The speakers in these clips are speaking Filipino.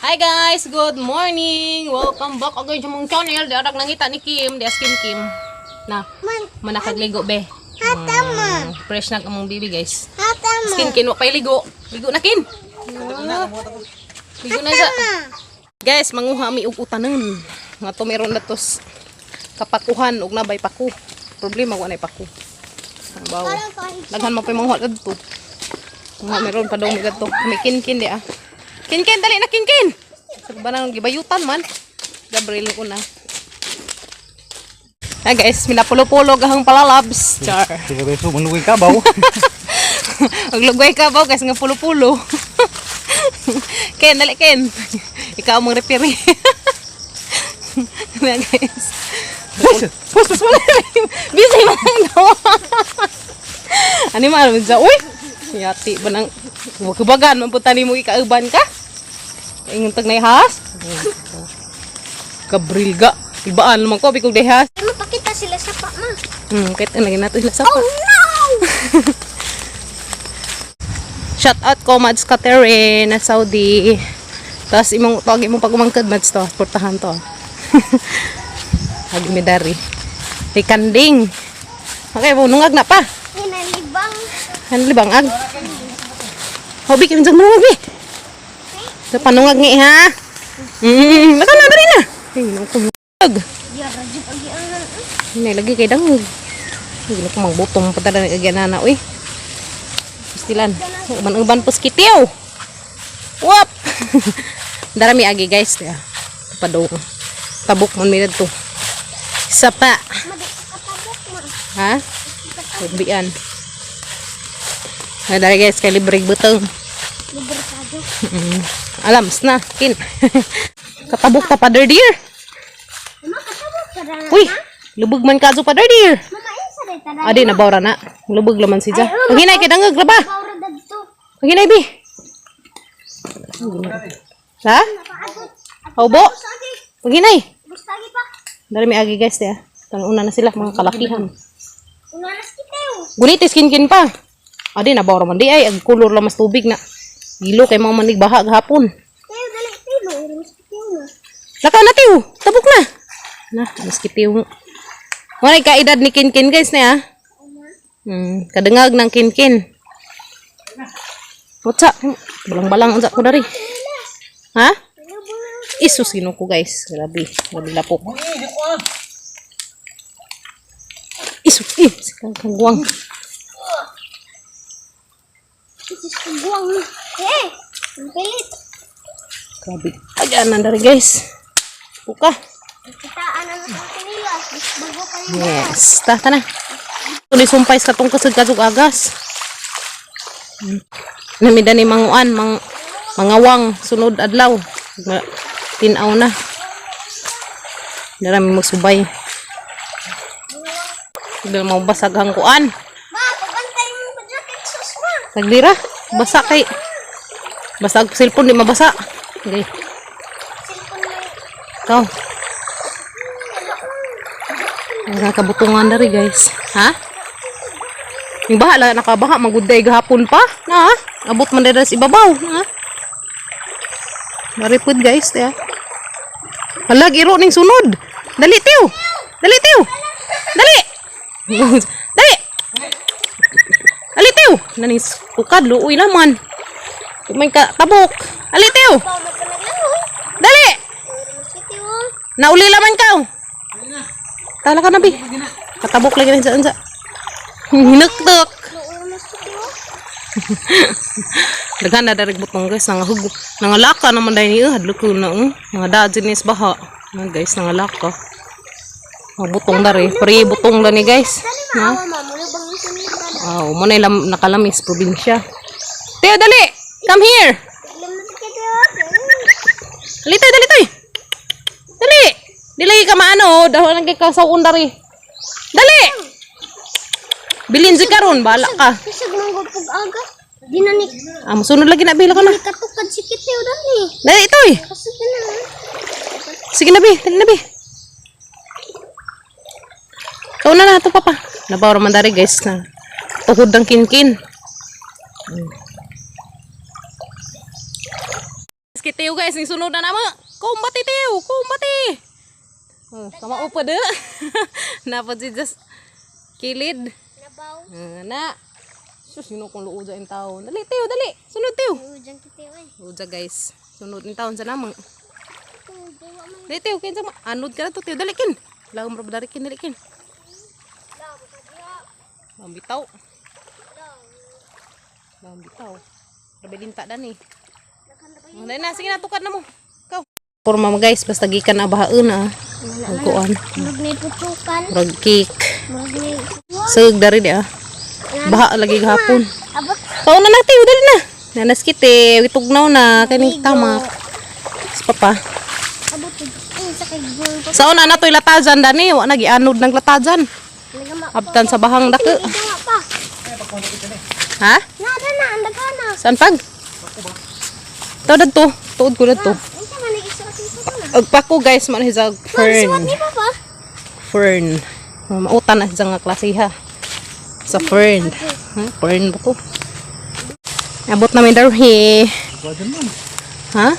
Hi guys, good morning. Welcome back again sa mong channel. Darag nangita ni Kim, di askin Kim. Na, manakagligo be. Fresh na kamong bibi guys. Skin Kin, wa pay ligo. Ligo na Kin. Ligo na sa. Guys, manguha mi og utanon. Nga to meron na tos kapakuhan og nabay paku. Problema wa nay paku. Ang bawo. Daghan mo pa manguha kadto. Nga meron pa daw mi kadto. May Kin di ah. Kin, dali na Kin. Sarba na gibayutan man. Gabriel ko na. Hi guys, minapulo-pulo gahang palalabs. Char. Sige beso, manlugay ka baw. Maglugay ka ba guys nga pulo-pulo. Ken, dali Ken. Ikaw mong referee. Na guys. Pus. Busy man ang daw. Ani man sa uy. Yati ba nang kubagan man puta nimo ikauban ka? Ingon tag nay has. Kabrilga. Ibaan naman ko bikog dehas. Mapakita sila sa pa ma. Kahit lagi nato sila sa pa. Oh no. Shout out ko Mads Katerin na Saudi. Tapos imong tawag imong pagumangkad Mads to, portahan to. Agi medari. Tikanding. Okay, bunungag na pa. Hinalibang. Hanlibang ag. Hobi kim jang manungag ni. Sa panungag ni ha. Naka na dali na. Ay, nungag. Ya rajib agi angan. Ini lagi kay dangog. Hindi ko mangbutong patada na agyanana uy. Pastilan. Uban-uban pus kitiw. Wap. Darami agi guys ya. Padaw. Tabuk man mi dito. Isa pa. Katabok mo. Ha? Ubian. Nah, dari guys kay libre butong. Libre saja. Alams na Kin. Katabuk ta pader dear. Mama katabok ka na. Uy, lubog man kaso pader dear. Mama isa day tada. Adi na bawra na. Lubog laman si Ja. Paghinay kay dangog laba. Bawra dadto. Paghinay bi. Ha? Obo. Sagi. Paghinay. Bustagi pa. Dari mi agi guys ya. Una na sila mga kalakihan. Unanas kitaw. Gunitis Kin pa. Adi na bawra man di ay ag kulor lang mas tubig na. Ilo kay mga manig baha gahapon. Tayo dali tilo. Mas kitaw na. Lakaw na tiw. Tabok na. Na, mas kitiw. Wala ka edad ni Kin guys na ya. Kadengag ng Kin. What's up? Balang-balang unsa ko dari. Ha? Isus sino ko guys. Grabe lapok. Isus, sikang kangguang. Isis kubuang. Eh. Ang pilit. Grabe. Ayan na dari guys. Buka. Kitaan ang kanila. Bago pa rin. Yes. Tata na. Tuloy sumpay sa tong kasug-kasug agas. Namida ni manguan, mangawang sunod adlaw. Tinaw na. Darami magsubay. Dahil mau basag ang kuan. Ma, pagantay mo pa jacket sus ma. Naglira. Basa kay. Basag cellphone di mabasa. Okay. Cellphone mo. Ikaw. Ang kabutungan dari guys. Ha? Yung baha, nakabaha, maguday gahapon pa. Na, abot man dito sa ibabaw. Ha? Maripod guys. Ya. Halag, iro ning sunod. Dali, tiw. Dali, tiw. Dali. Dali. Dali, tiw. Nanis, kukad, luoy naman. May tabok. Dali, tiw. Pao mo pa naglangoy. Dali. Mas kitaw. Nauli laman ka. Tala ka na, bi. Katabok lagi rin sa. Hinuktok. Mas kitaw. Daghan na darig butong guys. Nangalaka naman dahil niyo. Hadlo ko na. Mga dajinis baha. Mga guys, nangalaka. Mga butong dari. Pari butong na ni guys. Ha? Awa ma, mula bang yung sunod. Oh, muna nakalamis probinsya. Teo, dali. Come here. Alam na sa kitaw. Dali, toy, dali, toy. Dali. Dili ka maano. Dahil nagkakasaon dari. Dali. Bilin si karon, bala ka. Kisag nang gupog aga. Di na ni Masunod lagi na bila ka na. katukad si kitaw dali. Dali, toy. Kasi na. Sige na, bi. Dali na, bi. Ikaw na ito, papa. Nabaw raman dari, guys, na tuhod ng Kin. tiyo guys, ning sunod na nama. Kumbati tiyo, kumbati. Oh, kama upa de. Napad si just kilid. Nabaw. Na. Sus, yun kung luuja yung taon. Dali tiyo, dali. Sunod tiyo. Ujang kitiw ay. Luuja guys. Sunod yung taon sa namang. Tudo wa man. Dali tiyo, kinsa anod ka na to tiyo. Dali kin. Lago mo dali kin, dali kin. Daw ka diya. Mambitaw. Daw. Mambitaw. Rabilinta dan eh. Naghanda pa Dali na, sige na, tukad na mo. Ikaw. Porma mo guys, basta gikan na bahaon ah. Magkuan. Murag may putukan. Rag cake. Murag may Sug dari dia. Baha lagi gahapon. abot. Kauna na tiyo, dali na. Nanas kite, itugnaw na, kaning tamak. Sa papa. Abot. Ay sa kay gol ko. Sa una na to'y latajan dani, wa na gianod ng latajan. Nagama. Abtan sa bahang dako. Ito pa. Ha? Nada na andagana. Saan pag? Tawad to, tuod ko na to. Unsa man nag-isuot na? Og pako guys, man hizag Suot fern. ni papa. Fern. Mautan na hizag nga klasiha. Sa fern. Fern ba to? Abot namin daw he. Ha?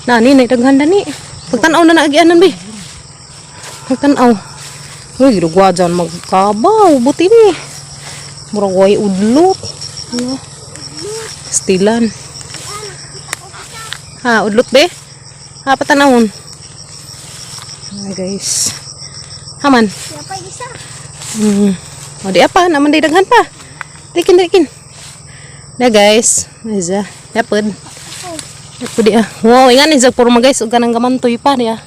Nani, nagdaghan ni. Pagtanaw na naagianan bi. Pagtanaw. Uy, gidugwa dyan magkabaw. Buti ni. Murag way udlot. Stilan. Ha, udlot be? Ha, patanawon. Ha, guys. Haman. Ya pa isa. O, di apa. Naman di daghan pa. Dikin, dikin. Na, guys. Isa. Yapod. Yapod di ah. Wow, ingan ni puro mga guys. Uga nang gamantoy pa niya.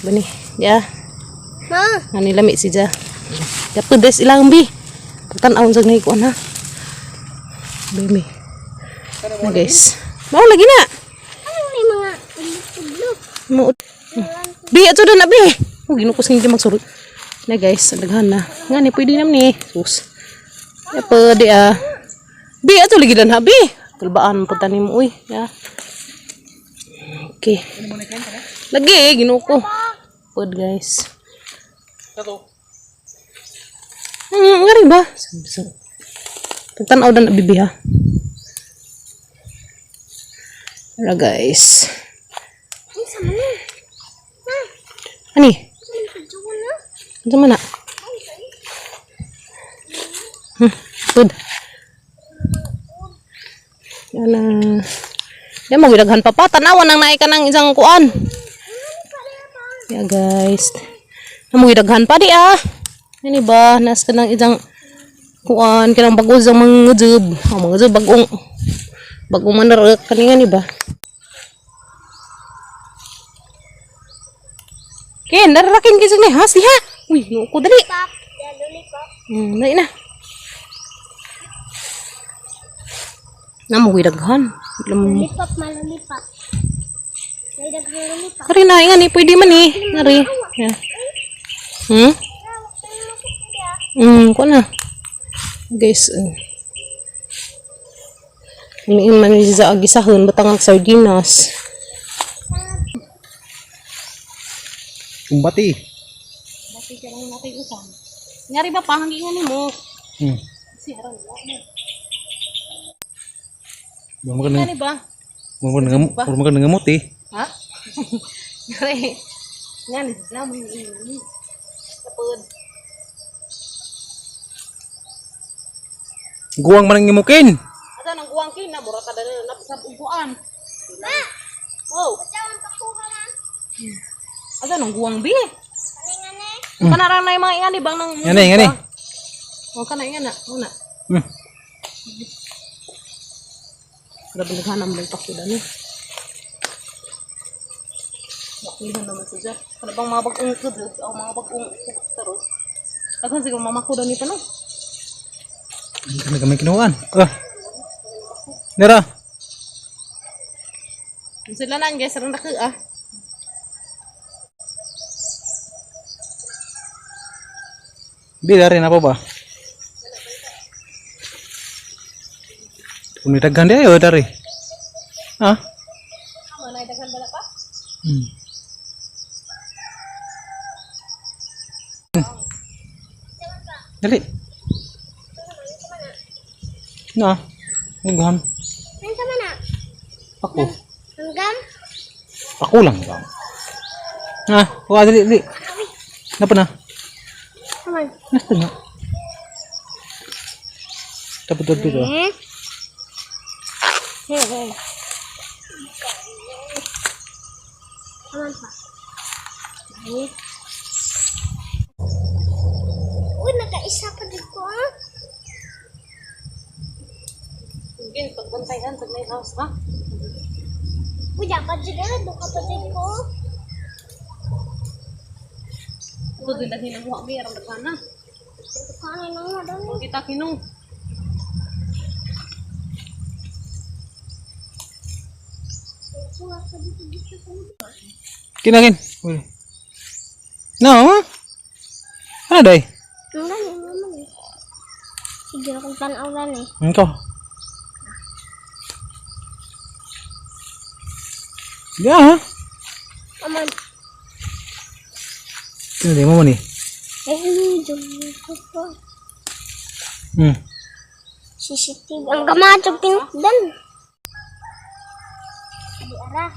Bani. Ya. Ma. Ani lami si ja. Yapod des ilang bi. Pagtanawon sa ngayon ko na. Bimi. Na, guys. Mau lagi na. Ano may mga udlot? Mau. Bi, ato na bi. Oh, ginukos nga magsurot. Na guys, daghan na. Nga ni, pwede naman ni. Sus. Ya pwede ah. Bi, ato lagi dan ha, bi. Tulbaan po tanim mo, uy. Ya. Okay. Lagi, ginuko. Pwede guys. Nga rin ba? Pagtanaw na bibi ha. Wala guys. Ay sa man. Ani? Juwan na. Ano man na? Good. Yan na. Yan mo, gidaghan pa pa. Tanawan nang naika ng isang kuan. Yeah guys. Yan mo, gidaghan pa di ah. Yan ba? Nas ka ng isang kuan. Kanang bago isang mga jub. Mga jub bagong manarak. Kanina ni ba? Ken, dararakin kisig ni ha? Siha. Uy, nuko dali. Pop. Ya lollipop. Dali na. Namuwi daghan. Lollipop malolipop. May daghang lollipop. Kari na, nga ni, pwede man eh. Nari. Yeah. Ko na. Guys, iniin man ni sa agisahon, batang ang sardinas. Kumbati. Bakit ka lang natin utang? Ngari ba pa, hangingan mo? Si harang mo. Ngari ba? Makan ngamot eh. Ha? Ngari. Ngari, naman ini. Kapod. Guwang man ang ngimukin. Ada nang uang kina, mura ka dala na sa uguan. Ma. Wow. Jawan pa ko ka man. Ada nang guwang bi. Kaningan eh. Kanarang na yung mga ingani bang nang... Ngani. O, kana ingana. Una. Grabe naghanam lang pakuda ni. Baklihan naman sa dyan. Kana bang mga bagong kudod o mga bagong tarot. Aghan siguro mamakuda ni pa no. Kami kami kinuhaan. Nera. Sila na guys, sarang daki ah. Bila rin apa ba? Kung nitaghan di ayo dari. Ha? Mana daghan bala pa? Dali. Na. Naghan. Nang sama na. Ako. Hangga. Madam? Aku lang ba? Ha? Wala dali. Napa na? Aman. Nasta na? Dapat dito. Aman pa. Uy, nakaisa pa dito ah. Sige, pagbantayan sa may house, ha? Uy, dapat sila. Doon ka pa dito. Ito din dahil ang huwag mayroong nagkana. Kanin lang madam. Kung kita kinong. Kinakin. Uy. No? Ano day? Ang gani naman eh. Sige akong tanaw gani. Ikaw. Ya, ha? Aman. Hindi mo ni. Dumi ko. CCTV. Ang gamatog pinagdan. Di ara.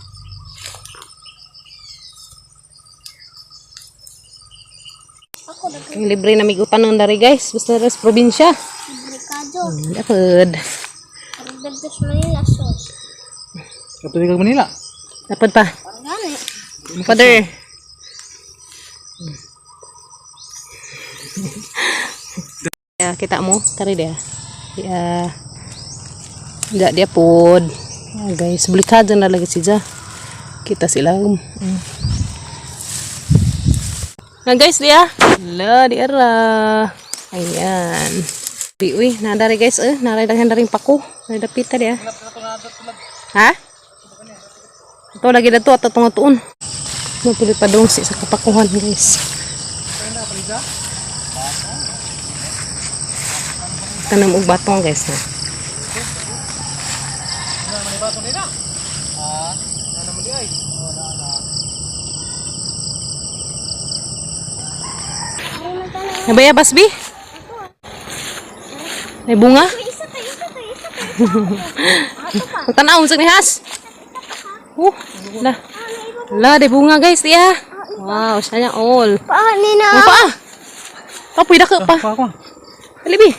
Ako na Ang libre na may utanon dari guys. Basta res probinsya. Brikado. Dapat. Ang dagdag Manila sauce. Kapag ikaw Manila. Dapat pa. Ang gani. Father. Ya, kita mo kari dia. Dia pod. Ya, guys, belikan na lagi siya. Kita sila. Nah guys dia. La di ara. Ayan. Uy, na dari guys naray daghan daring pako. Naray dapita dia. Ha? Ito lagi dato at tungo-tuon. Mapilit pa dong sa kapakuhan guys. Tanam og batong guys na. Nabaya basbi? May bunga? Isa ka. Tanaw sa nihas. La, de bunga guys dia. Wow, sayang all. Paani na. Apa? Apa ida ke pa? Apa? Lebih.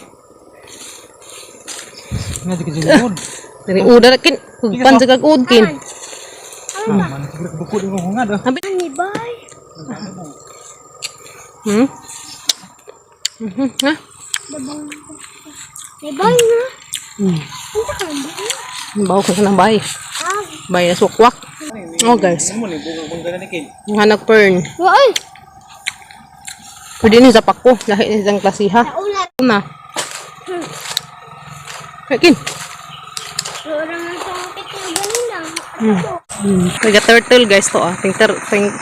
Nga di kejadian. Dari udara kin, pan jaga udkin. Mana kira buku di ngomong ada. Ambil Ani bay. Hah? May bay na. Punta ka lang ba? Bau ka ng bay. Bay na sukwak. Oh guys, Mo ni bunga na kin. hanak pern. Wai. Pwede ni sa pako, lahi ni sang klasiha. Ulat. Una. Kakin. Orang man sa pito ganina. Naga turtle guys to ah. Ting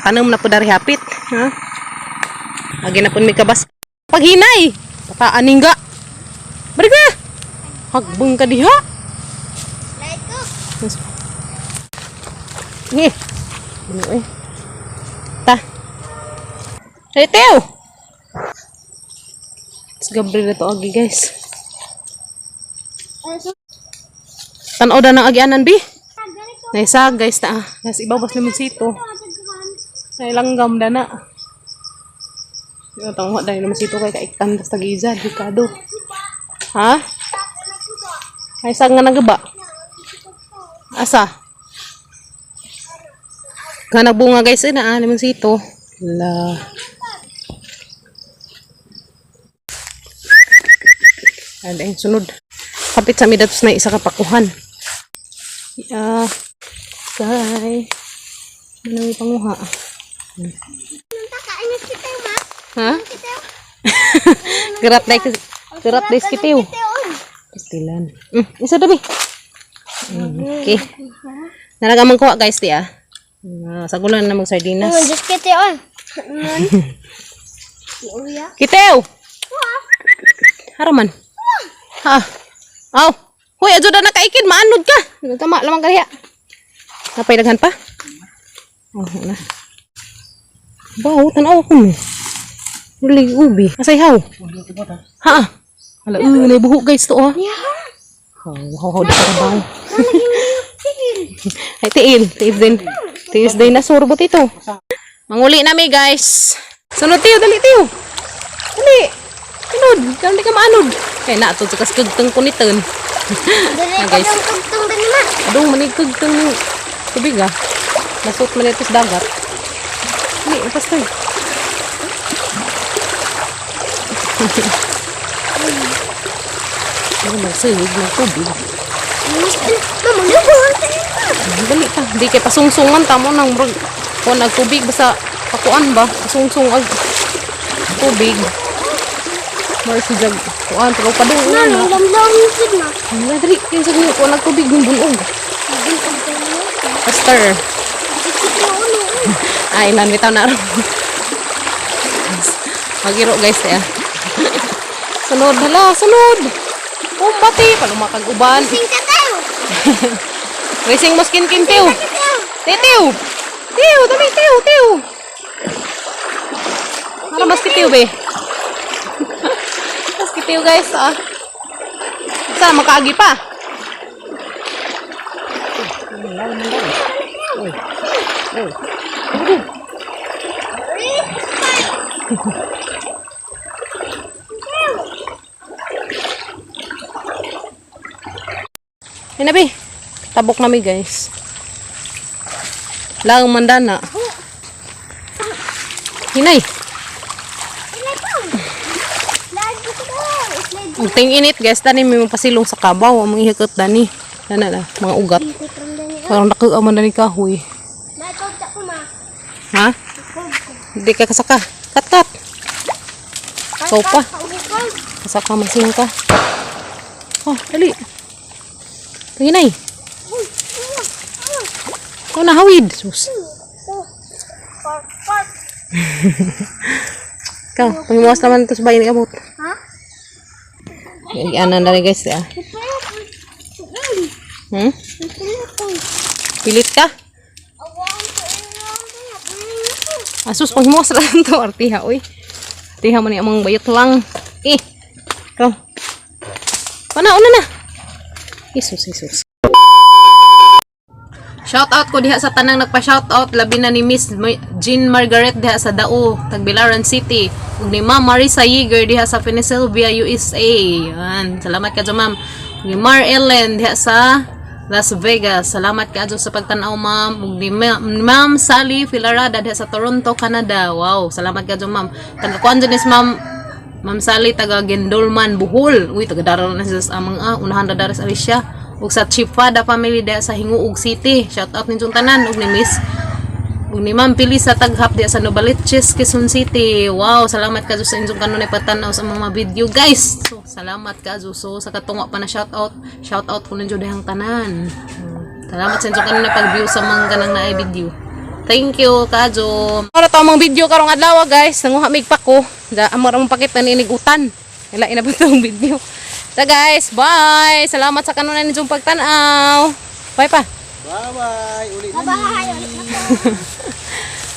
tanam na po dari hapit, ha? Agi na pun mi kabas. Paghinay. Pataan ga. Bari ka. Hagbong ka diha. Light ko. Ni. Ano eh? Ta. Hey, Teo. Gabriel na to agi guys. Tanaw da ng agianan bi. Naisag guys ta. Nas ibabas naman sito. Ay langgam dana. Yo tawag dai naman sito kay kaikan tas tagiza dikado. Ha? Ay sang nga nagaba. Asa? Kana bunga guys na naman sito. La. Ada yang sunod. Kapit sa midatos na isa kapakuhan. Yeah. Kay. Manang panguha. Kakain kita ma. Ha? Gerat dai kitiw. Pastilan. Isa dabi. Okay. Naragamang kuha guys di ah. Sagulan na mag sardinas. Just kita on. Uya. Kitiw. Haraman. Ha. Aw. Hoy, adto na nakaikin, maanod ka. Tama lamang kaliya. Napay daghan pa? Oh, na. Bawo tanaw ko ni. Uli ubi. Asay haw. Ha. Hala, nay buhok guys to oh. Ya. Haw, di ka bawo. Tigil. Ay, tiil din. Tiis dinosaur bot ito. Manguli nami, guys. Sunod, tiyo, dali, tiyo. Dali. Sunod, kaya di ka maanod. Kaya nato, sa kaskagtang kunitan. Dali Ah, ka guys. ng tugtong din naman. Adong, manigkagtang ng tubig, ah. Nasot man ito sa dagat. Dali, upas tayo. Ano, magsilig ng tubig. Mamanguhan tayo na. Dali ka. Di kay pasungsungan tamo nang bro. Kung nagtubig basta pakuan ba? Pasungsong ag tubig. Mar si jag. Kuan pero padung Na, na. lamlang yung sigma. Wala dali kinsa gyud ko nagtubig ng bunog. Pastor. Ay nan bitaw na ro. Magiro guys ya. Sunod hala, sunod. Kumpati pag makag-uban. Sing ka tayo. Racing mo skin kin tiw. Tayo. Tiw! Tiw! Dali, tiw! Tiw! Ano mas kitiw, be? Mas kitiw, guys, ah. Saan, makaagi pa? Ay, nabi. Tabok nami, guys. Lang mandana. Hinay. Lagi ko daw. Ang ting init guys, dani may pasilong sa kabaw, ang mga hikot dani. Dana na, mga ugat. Parang nakaaman dani kahoy. Natawag ko ma. Ha? Hindi ka kasaka. Kat. Ikaw pa. Kasaka masing ka. Oh, dali. Hinay. Ikaw na hawid. Sus. Ikaw, pangimuwas naman ito sa bayan ni Abot. Ha? Ano na rin guys, ah. Hmm? Pilit ka? Asus, panghimuwas lang ito. Artiha, uy. Artiha man yung amang bayot lang. Ikaw. Una na. Jesus. Shoutout ko diha sa tanang nagpa-shoutout labi na ni Miss Jean Margaret diha sa Dao, Tagbilaran City, ug ni Ma'am Marisa Yeager diha sa Pennsylvania, USA. Yan, salamat kadto ma'am. Ug ni Mar Ellen diha sa Las Vegas. Salamat kadto sa pagtan-aw ma'am. Ug ni Ma'am Sally Filarada diha sa Toronto, Canada. Wow, salamat kadto ma'am. Taga-kuan din is Ma'am Sally taga Gendolman, Bohol. Uy, taga Darao na sa amang unahan na dares ali siya. Ug sa Chipfada family diha sa Hinguog City. Shout out ninyong tanan ug ni Miss ug ni Ma'am Pili sa Taghap diha sa Novaliches, Quezon City. Wow, salamat kadto sa inyong kanunay patanaw sa mga video, guys. So, salamat kadto. So, sa katungwa pa na shout out ko ninyo dihang tanan. Salamat sa inyong kanunay pag-view sa mga kanang naay video. Thank you, Kajo. Para to among video karong adlaw, guys. Nanguha mig pa ko. Da amor among pakit na inigutan. Ila ina ba tong video. So guys, bye. Salamat sa kanunan ninyong pagtanaw. Bye pa. Bye-bye. Ulit Bye-bye.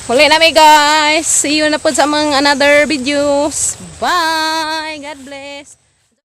Muli na guys. See you na po sa mga another videos. Bye. God bless.